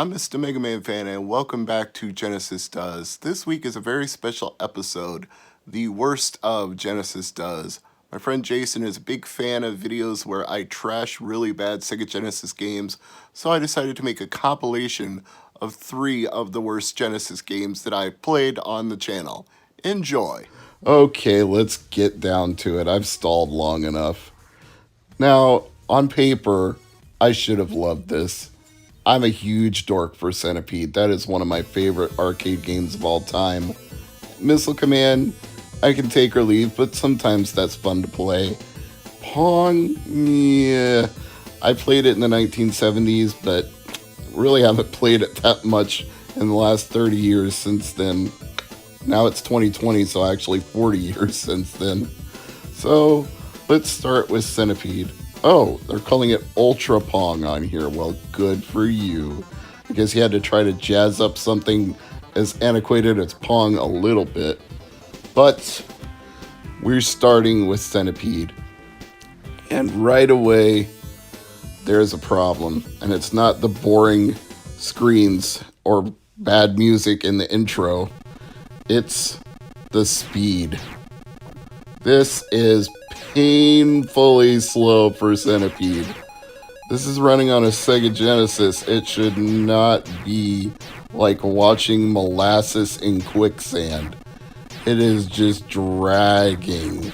I'm Mr. MegaManFan, and welcome back to Genesis Does. This week is a very special episode, the worst of Genesis Does. My friend Jason is a big fan of videos where I trash really bad Sega Genesis games, so I decided to make a compilation of 3 of the worst Genesis games that I played on the channel. Enjoy! Okay, let's get down to it. I've stalled long enough. Now, on paper, I should have loved this. I'm a huge dork for Centipede. That is one of my favorite arcade games of all time. Missile Command, I can take or leave, but sometimes that's fun to play. Pong, yeah, I played it in the 1970s, but really haven't played it that much in the last 30 years since then. Now it's 2020, so actually 40 years since then. So let's start with Centipede. Oh, they're calling it Ultra Pong on here. Well, good for you. I guess you had to try to jazz up something as antiquated as Pong a little bit. But we're starting with Centipede. And right away, there's a problem. And it's not the boring screens or bad music in the intro. It's the speed. This is painfully slow for Centipede. This is running on a Sega Genesis. It should not be like watching molasses in quicksand. It is just dragging.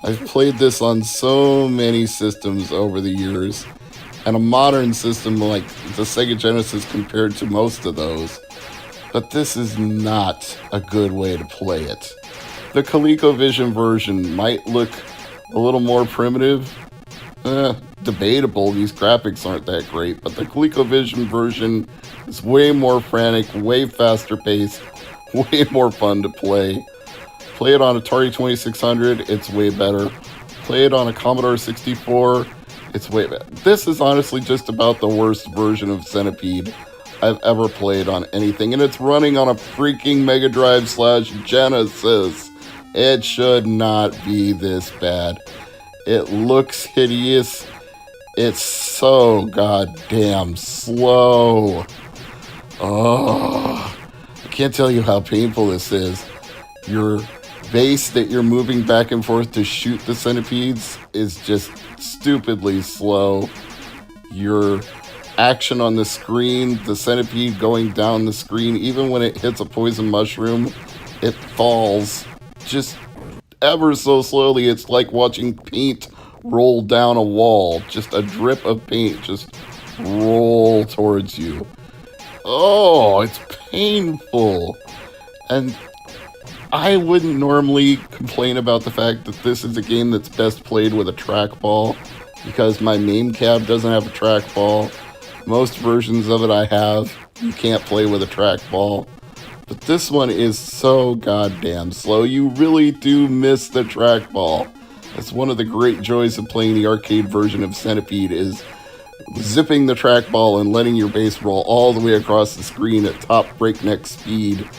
I've played this on so many systems over the years, and a modern system like the Sega Genesis compared to most of those. But this is not a good way to play it. The ColecoVision version might look a little more primitive. Debatable, these graphics aren't that great, but the ColecoVision version is way more frantic, way faster paced, way more fun to play. Play it on Atari 2600, it's way better. Play it on a Commodore 64, it's way better. This is honestly just about the worst version of Centipede I've ever played on anything, and it's running on a freaking Mega Drive / Genesis. It should not be this bad. It looks hideous. It's so goddamn slow. Oh, I can't tell you how painful this is. Your base that you're moving back and forth to shoot the centipedes is just stupidly slow. Your action on the screen, the centipede going down the screen, even when it hits a poison mushroom, it falls just ever so slowly. It's like watching paint roll down a wall. Just a drip of paint just roll towards you. Oh, it's painful. And I wouldn't normally complain about the fact that this is a game that's best played with a trackball, because my main cab doesn't have a trackball. Most versions of it I have, you can't play with a trackball. But this one is so goddamn slow. You really do miss the trackball. That's one of the great joys of playing the arcade version of Centipede, is zipping the trackball and letting your base roll all the way across the screen at top breakneck speed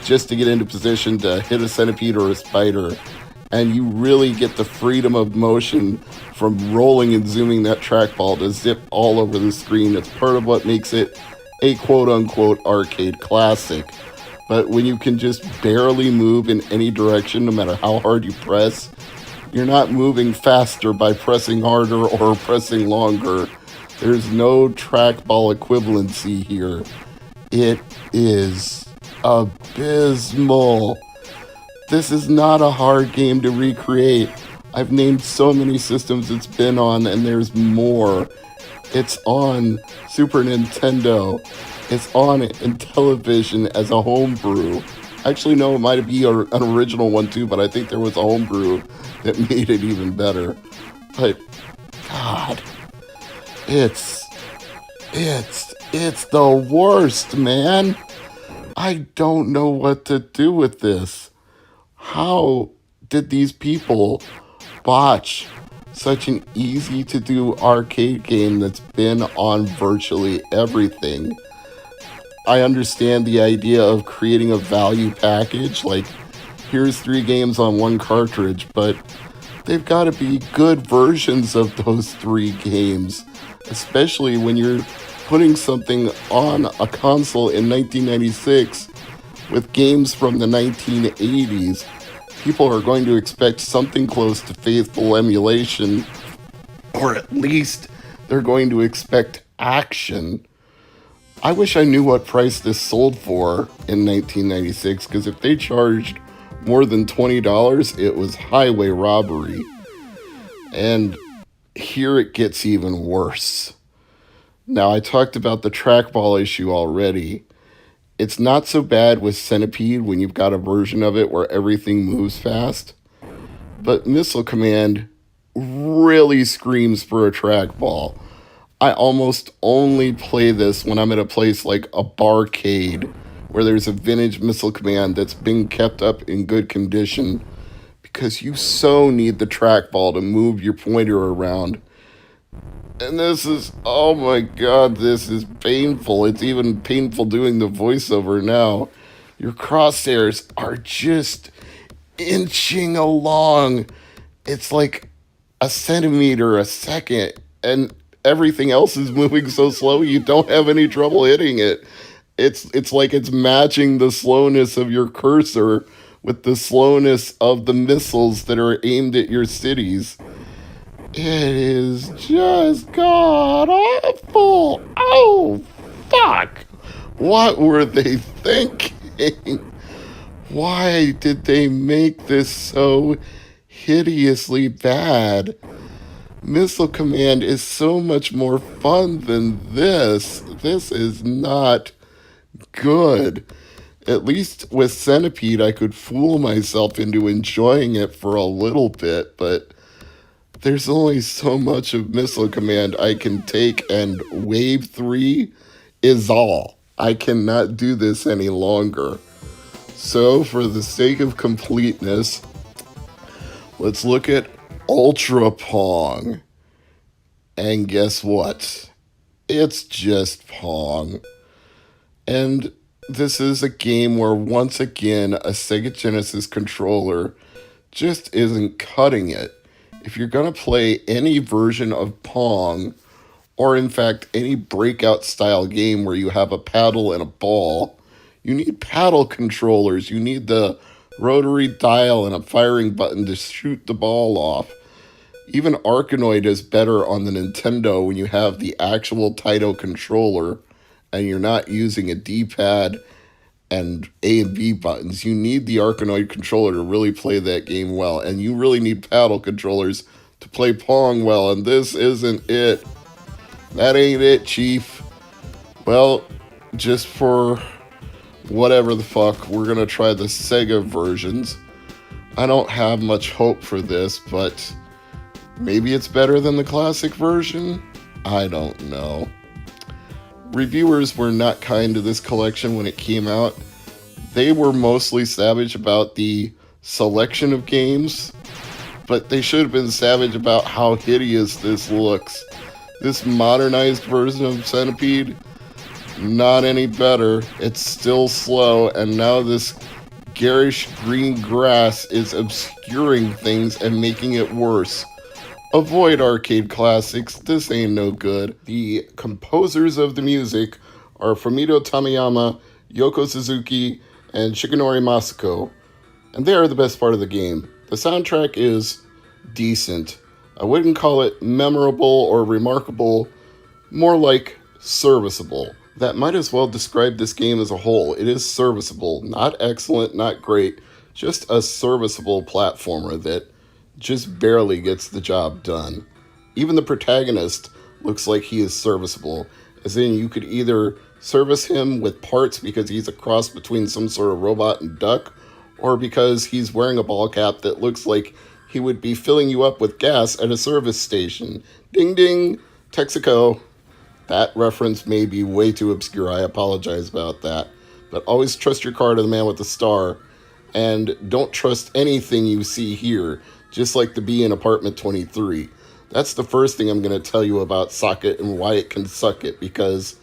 just to get into position to hit a centipede or a spider. And you really get the freedom of motion from rolling and zooming that trackball to zip all over the screen. It's part of what makes it a quote-unquote arcade classic. But when you can just barely move in any direction, no matter how hard you press, you're not moving faster by pressing harder or pressing longer. There's no trackball equivalency here. It is abysmal. This is not a hard game to recreate. I've named so many systems it's been on, and there's more. It's on Super Nintendo. It's on Intellivision as a homebrew. Actually, no, it might be an original one too, but I think there was a homebrew that made it even better. But, God, it's the worst, man. I don't know what to do with this. How did these people botch such an easy to do arcade game that's been on virtually everything? I understand the idea of creating a value package, like here's 3 games on 1 cartridge, but they've got to be good versions of those 3 games, especially when you're putting something on a console in 1996 with games from the 1980s, people are going to expect something close to faithful emulation, or at least they're going to expect action. I wish I knew what price this sold for in 1996, because if they charged more than $20, it was highway robbery. And here it gets even worse. Now, I talked about the trackball issue already. It's not so bad with Centipede when you've got a version of it where everything moves fast. But Missile Command really screams for a trackball. I almost only play this when I'm at a place like a barcade where there's a vintage Missile Command that's been kept up in good condition, because you so need the trackball to move your pointer around. And this is, oh my god, this is painful. It's even painful doing the voiceover now. Your crosshairs are just inching along. It's like a centimeter a second, and everything else is moving so slow you don't have any trouble hitting it. It's like it's matching the slowness of your cursor with the slowness of the missiles that are aimed at your cities. It is just god awful. Oh, fuck. What were they thinking? Why did they make this so hideously bad? Missile Command is so much more fun than this. This is not good. At least with Centipede, I could fool myself into enjoying it for a little bit, but there's only so much of Missile Command I can take, and Wave 3 is all. I cannot do this any longer. So, for the sake of completeness, let's look at Ultra Pong. And guess what? It's just Pong. And this is a game where, once again, a Sega Genesis controller just isn't cutting it. If you're going to play any version of Pong, or in fact any breakout style game where you have a paddle and a ball, you need paddle controllers. You need the rotary dial and a firing button to shoot the ball off. Even Arkanoid is better on the Nintendo when you have the actual Taito controller and you're not using a D-pad and A and B buttons. You need the Arkanoid controller to really play that game well, and you really need paddle controllers to play Pong well, and this isn't it. That ain't it, Chief. Well, just for whatever the fuck, we're gonna try the Sega versions. I don't have much hope for this, but maybe it's better than the classic version? I don't know. Reviewers were not kind to this collection when it came out. They were mostly savage about the selection of games, but they should have been savage about how hideous this looks. This modernized version of Centipede, not any better. It's still slow, and now this garish green grass is obscuring things and making it worse. Avoid arcade classics, this ain't no good. The composers of the music are Fumito Tamiyama, Yoko Suzuki, and Shigenori Masako, and they are the best part of the game. The soundtrack is decent. I wouldn't call it memorable or remarkable, more like serviceable. That might as well describe this game as a whole. It is serviceable, not excellent, not great, just a serviceable platformer that just barely gets the job done. Even the protagonist looks like he is serviceable, as in you could either service him with parts because he's a cross between some sort of robot and duck, or because he's wearing a ball cap that looks like he would be filling you up with gas at a service station. Ding ding, Texaco. That reference may be way too obscure, I apologize about that. But always trust your car to the man with the star, and don't trust anything you see here, just like the bee in apartment 23. That's the first thing I'm going to tell you about Socket and why it can suck it, because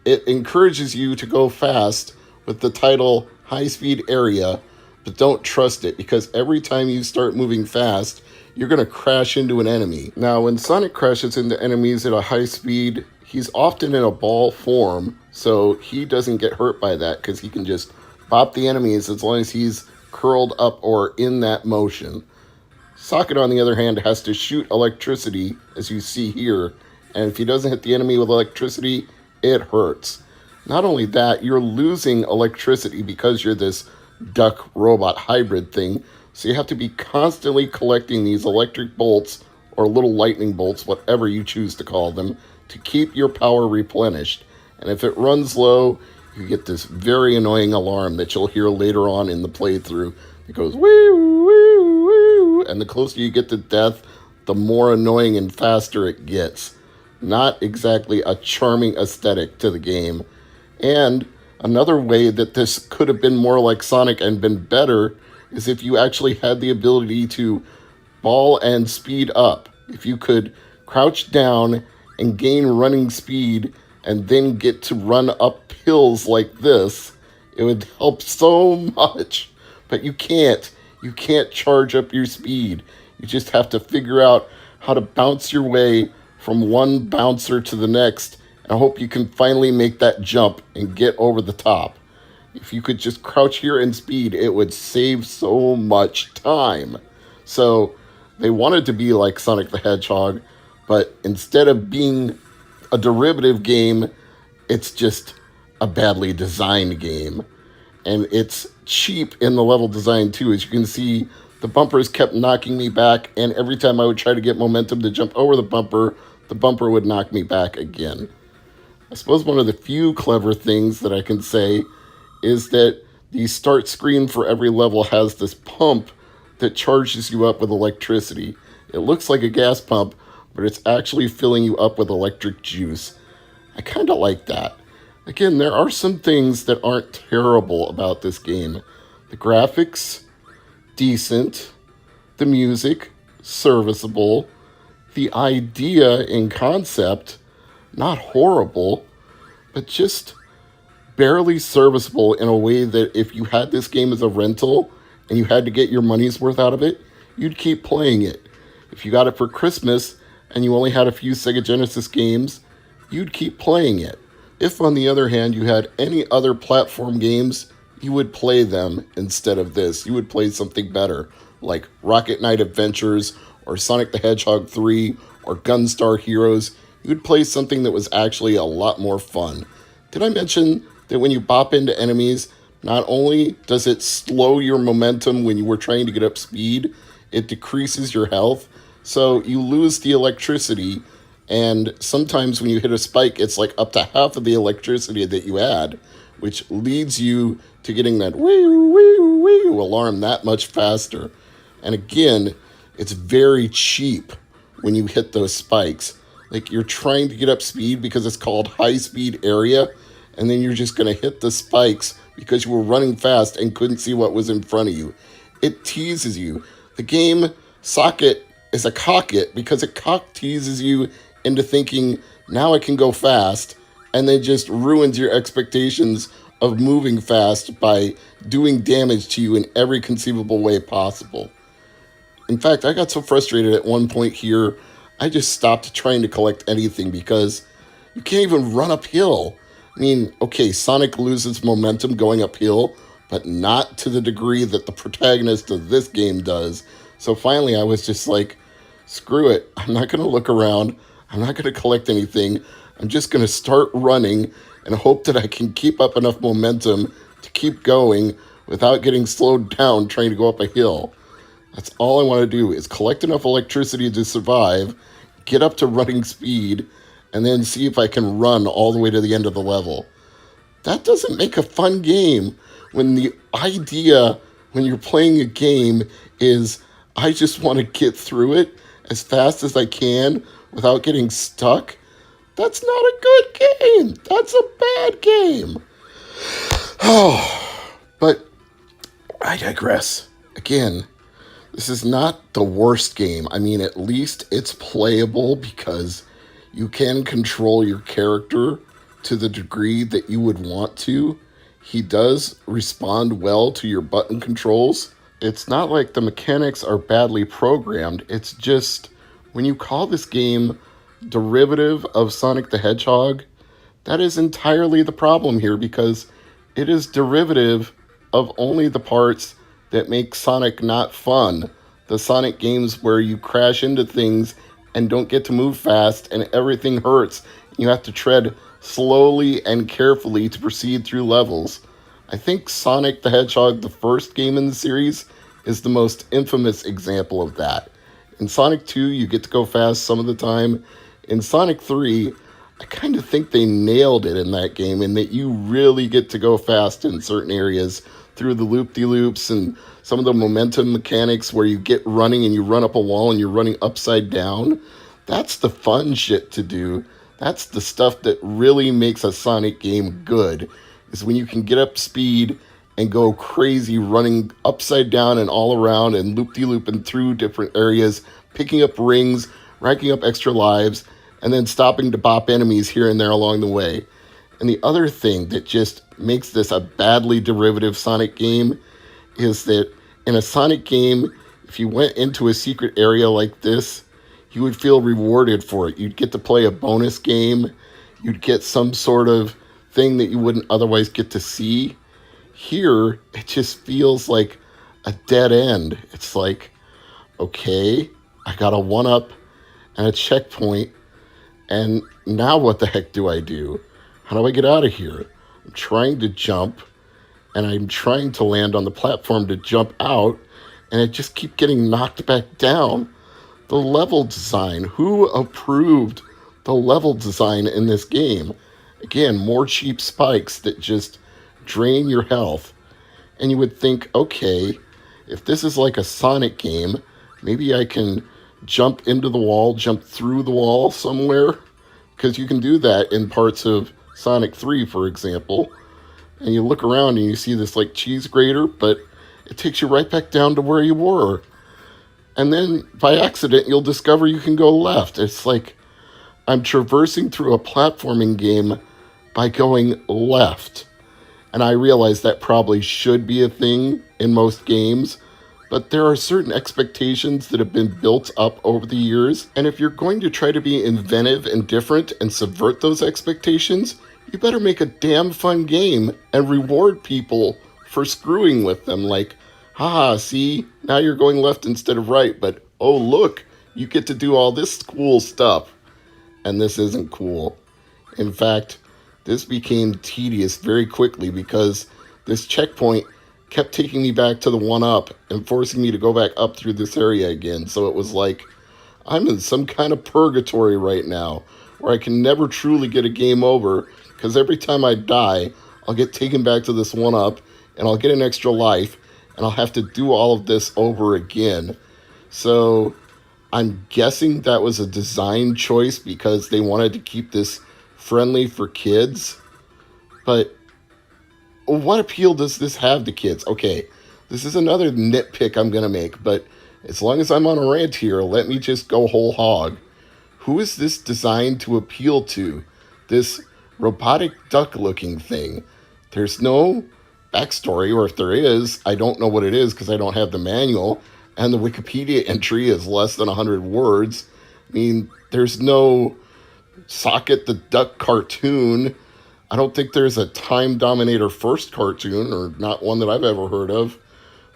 it encourages you to go fast with the title High Speed Area, but don't trust it, because every time you start moving fast, you're going to crash into an enemy. Now, when Sonic crashes into enemies at a high speed, he's often in a ball form, so he doesn't get hurt by that because he can just bop the enemies as long as he's curled up or in that motion. Socket, on the other hand, has to shoot electricity, as you see here, and if he doesn't hit the enemy with electricity, it hurts. Not only that, you're losing electricity because you're this duck robot hybrid thing, so you have to be constantly collecting these electric bolts or little lightning bolts, whatever you choose to call them, to keep your power replenished. And if it runs low, you get this very annoying alarm that you'll hear later on in the playthrough. It goes woo, woo, woo, and the closer you get to death, the more annoying and faster it gets. Not exactly a charming aesthetic to the game. And another way that this could have been more like Sonic and been better is if you actually had the ability to ball and speed up. If you could crouch down and gain running speed and then get to run up hills like this, it would help so much. But you can't. You can't charge up your speed. You just have to figure out how to bounce your way from one bouncer to the next, and I hope you can finally make that jump and get over the top. If you could just crouch here and speed, it would save so much time. So they wanted to be like Sonic the Hedgehog, but instead of being a derivative game, it's just a badly designed game. And it's cheap in the level design too. As you can see, the bumpers kept knocking me back, and every time I would try to get momentum to jump over the bumper would knock me back again. I suppose one of the few clever things that I can say is that the start screen for every level has this pump that charges you up with electricity. It looks like a gas pump, but it's actually filling you up with electric juice. I kind of like that. Again, there are some things that aren't terrible about this game. The graphics, decent. The music, serviceable. The idea in concept, not horrible, but just barely serviceable in a way that if you had this game as a rental and you had to get your money's worth out of it, you'd keep playing it. If you got it for Christmas and you only had a few Sega Genesis games, you'd keep playing it. If, on the other hand, you had any other platform games, you would play them instead of this. You would play something better, like Rocket Knight Adventures, or Sonic the Hedgehog 3, or Gunstar Heroes. You would play something that was actually a lot more fun. Did I mention that when you bop into enemies, not only does it slow your momentum when you were trying to get up speed, it decreases your health, so you lose the electricity. And sometimes when you hit a spike, it's like up to half of the electricity that you had, which leads you to getting that wee wee wee alarm that much faster. And again, it's very cheap when you hit those spikes. Like, you're trying to get up speed because it's called high speed area, and then you're just going to hit the spikes because you were running fast and couldn't see what was in front of you. It teases you. The game Socket is a cock it because it cock teases you into thinking, now I can go fast, and then just ruins your expectations of moving fast by doing damage to you in every conceivable way possible. In fact, I got so frustrated at one point here, I just stopped trying to collect anything because you can't even run uphill. I mean, okay, Sonic loses momentum going uphill, but not to the degree that the protagonist of this game does. So finally, I was just like, screw it. I'm not going to look around. I'm not going to collect anything. I'm just going to start running and hope that I can keep up enough momentum to keep going without getting slowed down trying to go up a hill. That's all I want to do is collect enough electricity to survive, get up to running speed, and then see if I can run all the way to the end of the level. That doesn't make a fun game when the idea when you're playing a game is I just want to get through it as fast as I can without getting stuck. That's not a good game. That's a bad game. Oh, but I digress. Again, this is not the worst game. I mean, at least it's playable because you can control your character to the degree that you would want to. He does respond well to your button controls. It's not like the mechanics are badly programmed. It's just when you call this game derivative of Sonic the Hedgehog, that is entirely the problem here because it is derivative of only the parts that make Sonic not fun. The Sonic games where you crash into things and don't get to move fast and everything hurts. You have to tread slowly and carefully to proceed through levels. I think Sonic the Hedgehog, the first game in the series, is the most infamous example of that. In Sonic 2, you get to go fast some of the time. In Sonic 3, I kind of think they nailed it in that game in that you really get to go fast in certain areas through the loop-de-loops and some of the momentum mechanics where you get running and you run up a wall and you're running upside down. That's the fun shit to do. That's the stuff that really makes a Sonic game good, is when you can get up speed and go crazy running upside down and all around and loop-de-loop and through different areas, picking up rings, racking up extra lives, and then stopping to bop enemies here and there along the way. And the other thing that just makes this a badly derivative Sonic game is that in a Sonic game, if you went into a secret area like this, you would feel rewarded for it. You'd get to play a bonus game. You'd get some sort of thing that you wouldn't otherwise get to see. Here, it just feels like a dead end. It's like, okay, I got a 1-up and a checkpoint, and now what the heck do I do? How do I get out of here? I'm trying to jump, and I'm trying to land on the platform to jump out, and I just keep getting knocked back down. The level design, who approved the level design in this game? Again, more cheap spikes that just drain your health. And you would think, okay, if this is like a Sonic game, maybe I can jump into the wall, jump through the wall somewhere, because you can do that in parts of Sonic 3, for example. And you look around and you see this like cheese grater, but it takes you right back down to where you were. And then by accident, you'll discover you can go left. It's like I'm traversing through a platforming game by going left. And I realize that probably should be a thing in most games, but there are certain expectations that have been built up over the years, and if you're going to try to be inventive and different and subvert those expectations, you better make a damn fun game and reward people for screwing with them. Like, haha, see, now you're going left instead of right, but oh look, you get to do all this cool stuff. And this isn't cool. In fact, this became tedious very quickly because this checkpoint kept taking me back to the 1-up and forcing me to go back up through this area again. So it was like, I'm in some kind of purgatory right now where I can never truly get a game over because every time I die, I'll get taken back to this 1-up and I'll get an extra life and I'll have to do all of this over again. So I'm guessing that was a design choice because they wanted to keep this friendly for kids. But what appeal does this have to kids? Okay, this is another nitpick I'm going to make, but as long as I'm on a rant here, let me just go whole hog. Who is this designed to appeal to? This robotic duck-looking thing. There's no backstory, or if there is, I don't know what it is because I don't have the manual, and the Wikipedia entry is less than 100 words. I mean, there's no Socket the Duck cartoon. I don't think there's a Time Dominator first cartoon, or not one that I've ever heard of.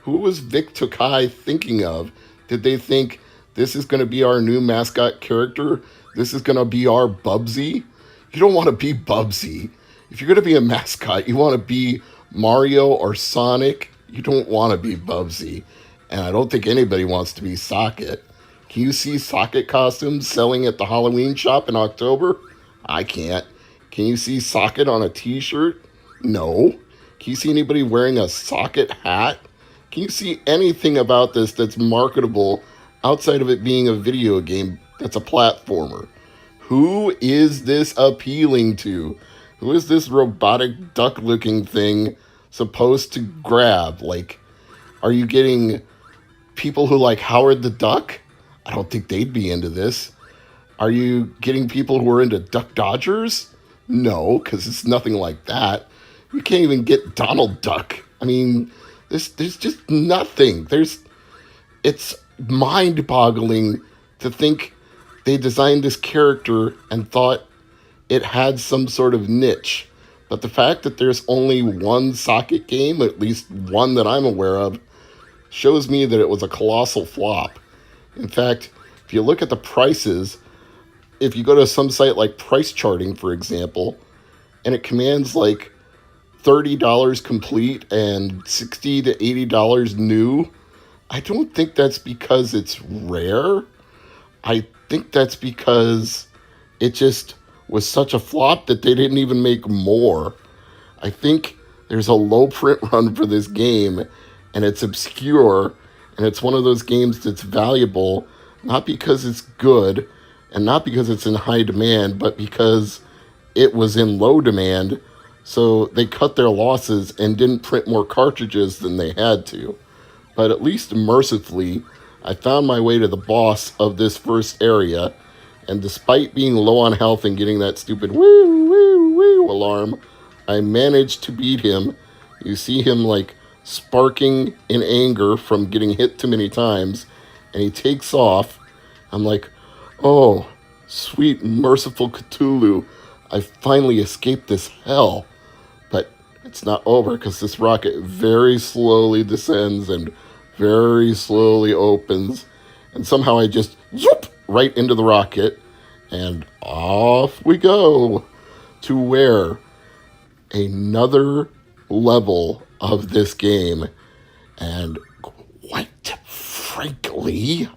Who was Vic Tokai thinking of? Did they think this is going to be our new mascot character? This is going to be our Bubsy? You don't want to be Bubsy. If you're going to be a mascot, you want to be Mario or Sonic. You don't want to be Bubsy. And I don't think anybody wants to be Socket. Can you see Socket costumes selling at the Halloween shop in October? I can't. Can you see Socket on a t-shirt? No. Can you see anybody wearing a Socket hat? Can you see anything about this that's marketable outside of it being a video game that's a platformer? Who is this appealing to? Who is this robotic duck-looking thing supposed to grab? Like, are you getting people who like Howard the Duck? I don't think they'd be into this. Are you getting people who are into Duck Dodgers? No, because it's nothing like that. You can't even get Donald Duck. I mean, there's just nothing. It's mind-boggling to think they designed this character and thought it had some sort of niche. But the fact that there's only one socket game, at least one that I'm aware of, shows me that it was a colossal flop. In fact, if you look at the prices, if you go to some site like Price Charting, for example, and it commands like $30 complete and $60 to $80 new, I don't think that's because it's rare. I think that's because it just was such a flop that they didn't even make more. I think there's a low print run for this game, and it's obscure, and it's one of those games that's valuable, not because it's good, and not because it's in high demand, but because it was in low demand, so they cut their losses and didn't print more cartridges than they had to. But at least mercifully, I found my way to the boss of this first area, and despite being low on health and getting that stupid woo, woo, woo alarm, I managed to beat him. You see him like sparking in anger from getting hit too many times, and he takes off. I'm like, oh, sweet, merciful Cthulhu, I finally escaped this hell. But it's not over, because this rocket very slowly descends and very slowly opens, and somehow I just zoop right into the rocket, and off we go to where another level of this game. And quite frankly,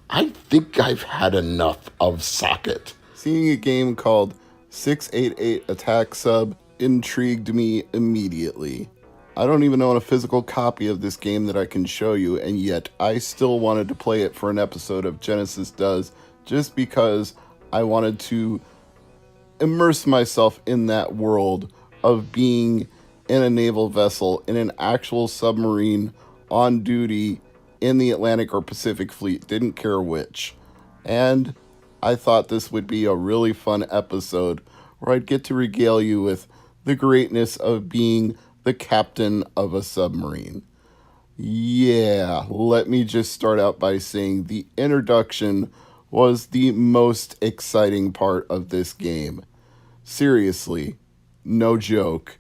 I think I've had enough of Socket. Seeing a game called 688 Attack Sub intrigued me immediately. I don't even own a physical copy of this game that I can show you, and yet I still wanted to play it for an episode of Genesis Does, just because I wanted to immerse myself in that world of being in a naval vessel, in an actual submarine, on duty in the Atlantic or Pacific Fleet, didn't care which. And I thought this would be a really fun episode where I'd get to regale you with the greatness of being the captain of a submarine. Yeah, let me just start out by saying the introduction was the most exciting part of this game. Seriously, no joke.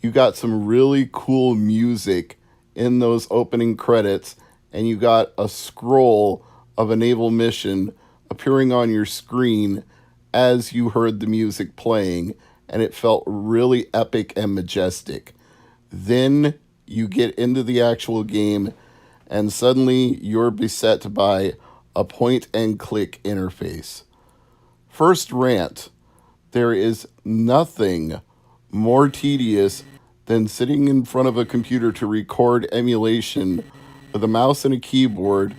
You got some really cool music in those opening credits, and you got a scroll of a naval mission appearing on your screen as you heard the music playing, and it felt really epic and majestic. Then you get into the actual game, and suddenly you're beset by a point-and-click interface. First rant, there is nothing more tedious than sitting in front of a computer to record emulation with a mouse and a keyboard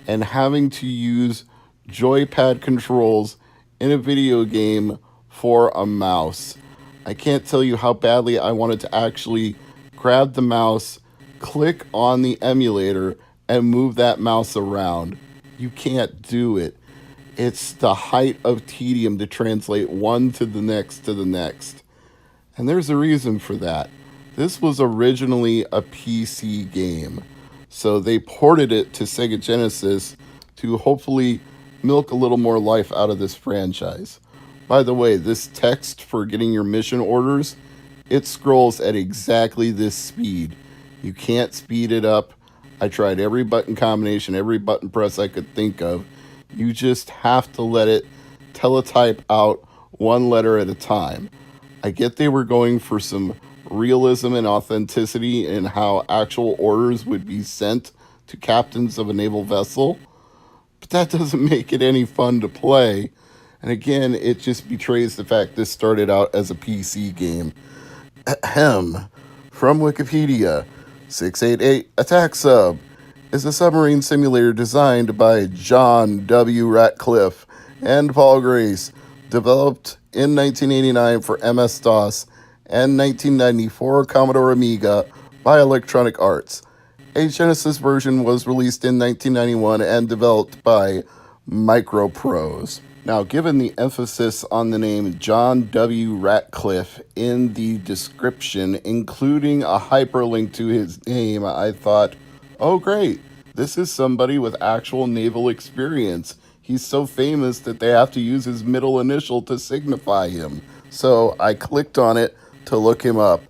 and having to use joypad controls in a video game for a mouse. I can't tell you how badly I wanted to actually grab the mouse, click on the emulator, and move that mouse around. You can't do it. It's the height of tedium to translate one to the next to the next. And there's a reason for that. This was originally a PC game, so they ported it to Sega Genesis to hopefully milk a little more life out of this franchise. By the way, this text for getting your mission orders, it scrolls at exactly this speed. You can't speed it up. I tried every button combination, every button press I could think of. You just have to let it teletype out one letter at a time. I get they were going for some realism and authenticity in how actual orders would be sent to captains of a naval vessel, but that doesn't make it any fun to play. And again, it just betrays the fact this started out as a PC game. Ahem. From Wikipedia, 688 Attack Sub is a submarine simulator designed by John W. Ratcliffe and Paul Grace, developed in 1989 for MS-DOS and 1994 Commodore Amiga by Electronic Arts. A Genesis version was released in 1991 and developed by Microprose. Now, given the emphasis on the name John W. Ratcliffe in the description, including a hyperlink to his name, I thought, oh great, This is somebody with actual naval experience. He's so famous that they have to use his middle initial to signify him. So I clicked on it to look him up.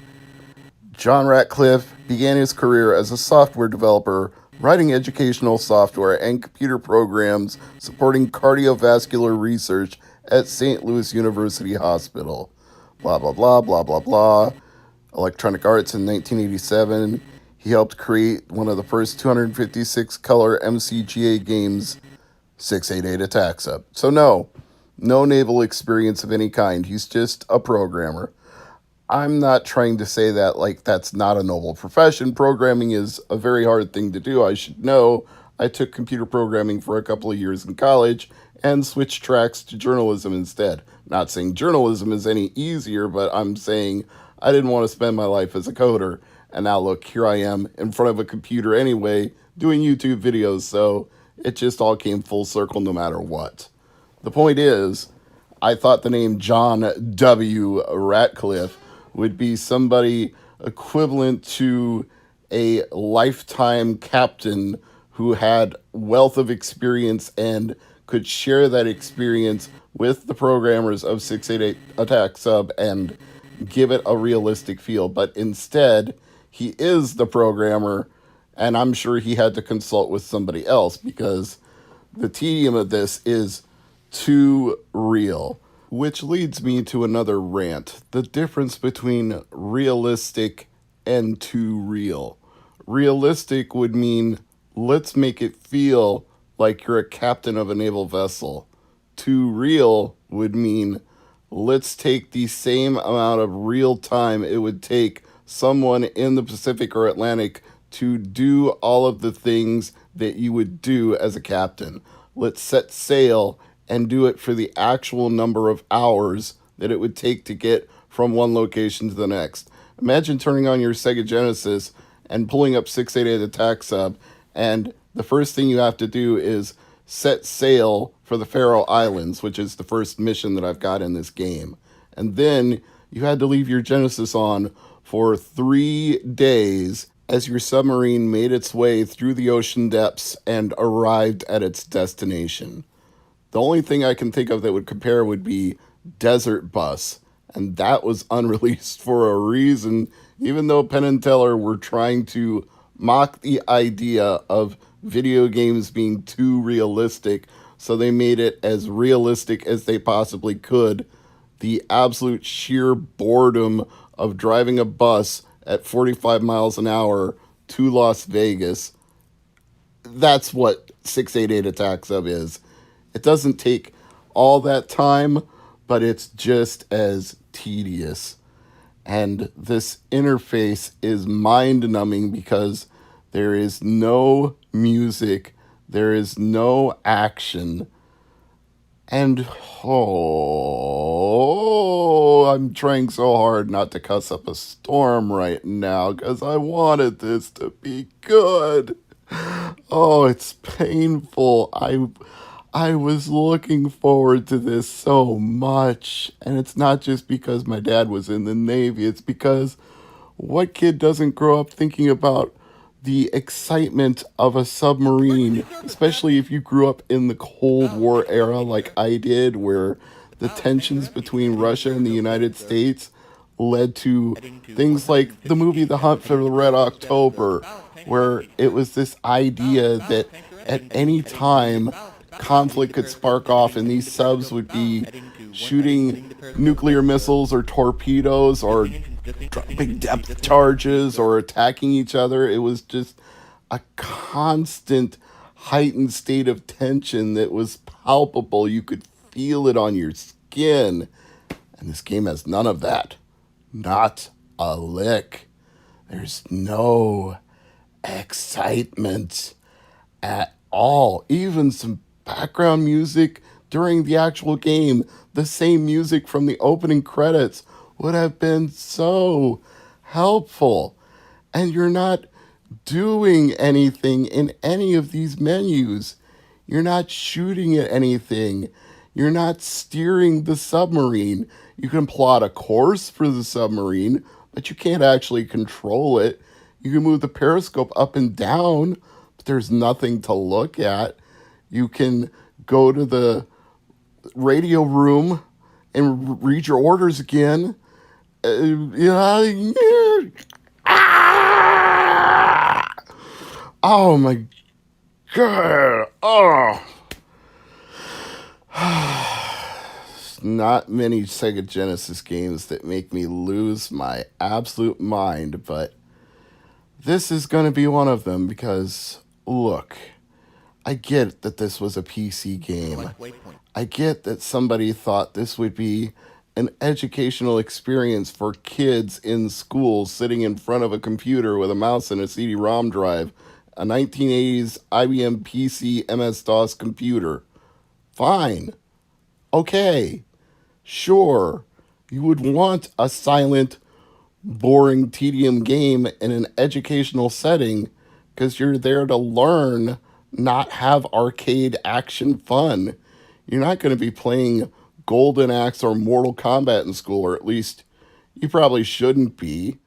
John Ratcliffe began his career as a software developer, writing educational software and computer programs supporting cardiovascular research at St. Louis University Hospital. Blah, blah, blah, blah, blah, blah. Electronic Arts in 1987. He helped create one of the first 256 color MCGA games, 688 Attack Sub. So no naval experience of any kind. He's just a programmer. I'm not trying to say that like that's not a noble profession. Programming is a very hard thing to do. I should know. I took computer programming for a couple of years in college and switched tracks to journalism instead. Not saying journalism is any easier, but I'm saying I didn't want to spend my life as a coder. And now look, here I am in front of a computer anyway, doing YouTube videos, so it just all came full circle no matter what. The point is, I thought the name John W. Ratcliffe would be somebody equivalent to a lifetime captain who had wealth of experience and could share that experience with the programmers of 688 Attack Sub and give it a realistic feel. But instead, he is the programmer, and I'm sure he had to consult with somebody else because the tedium of this is too real. Which leads me to another rant. The difference between realistic and too real. Realistic would mean let's make it feel like you're a captain of a naval vessel. Too real would mean let's take the same amount of real time it would take someone in the Pacific or Atlantic to do all of the things that you would do as a captain. Let's set sail and do it for the actual number of hours that it would take to get from one location to the next. Imagine turning on your Sega Genesis and pulling up 688 Attack Sub, and the first thing you have to do is set sail for the Faroe Islands, which is the first mission that I've got in this game. And then you had to leave your Genesis on for 3 days as your submarine made its way through the ocean depths and arrived at its destination. The only thing I can think of that would compare would be Desert Bus, and that was unreleased for a reason, even though Penn and Teller were trying to mock the idea of video games being too realistic, so they made it as realistic as they possibly could. The absolute sheer boredom of driving a bus at 45 miles an hour to Las Vegas. That's what 688 Attack Sub is. It doesn't take all that time, but it's just as tedious. And this interface is mind-numbing because there is no music, there is no action, and I'm trying so hard not to cuss up a storm right now because I wanted this to be good. Oh, it's painful. I was looking forward to this so much, and it's not just because my dad was in the Navy, it's because what kid doesn't grow up thinking about the excitement of a submarine, especially if you grew up in the Cold War era like I did, where the tensions between Russia and the United States led to things like the movie The Hunt for the Red October, where it was this idea that at any time conflict could spark off and these subs would be shooting nuclear missiles or torpedoes or dropping depth charges or attacking each other. It was just a constant heightened state of tension that was palpable. You could feel it on your skin. And this game has none of that. Not a lick. There's no excitement at all. Even some background music during the actual game, the same music from the opening credits, would have been so helpful. And you're not doing anything in any of these menus. You're not shooting at anything. You're not steering the submarine. You can plot a course for the submarine, but you can't actually control it. You can move the periscope up and down, but there's nothing to look at. You can go to the radio room and read your orders again. Oh my God. Oh. Not many Sega Genesis games that make me lose my absolute mind, but this is going to be one of them because, look, I get that this was a PC game. I get that somebody thought this would be an educational experience for kids in school sitting in front of a computer with a mouse and a CD-ROM drive, a 1980s IBM PC MS-DOS computer. Fine. Okay. Sure. You would want a silent, boring tedium game in an educational setting because you're there to learn, not have arcade action fun. You're not going to be playing Golden Axe or Mortal Kombat in school, or at least you probably shouldn't be.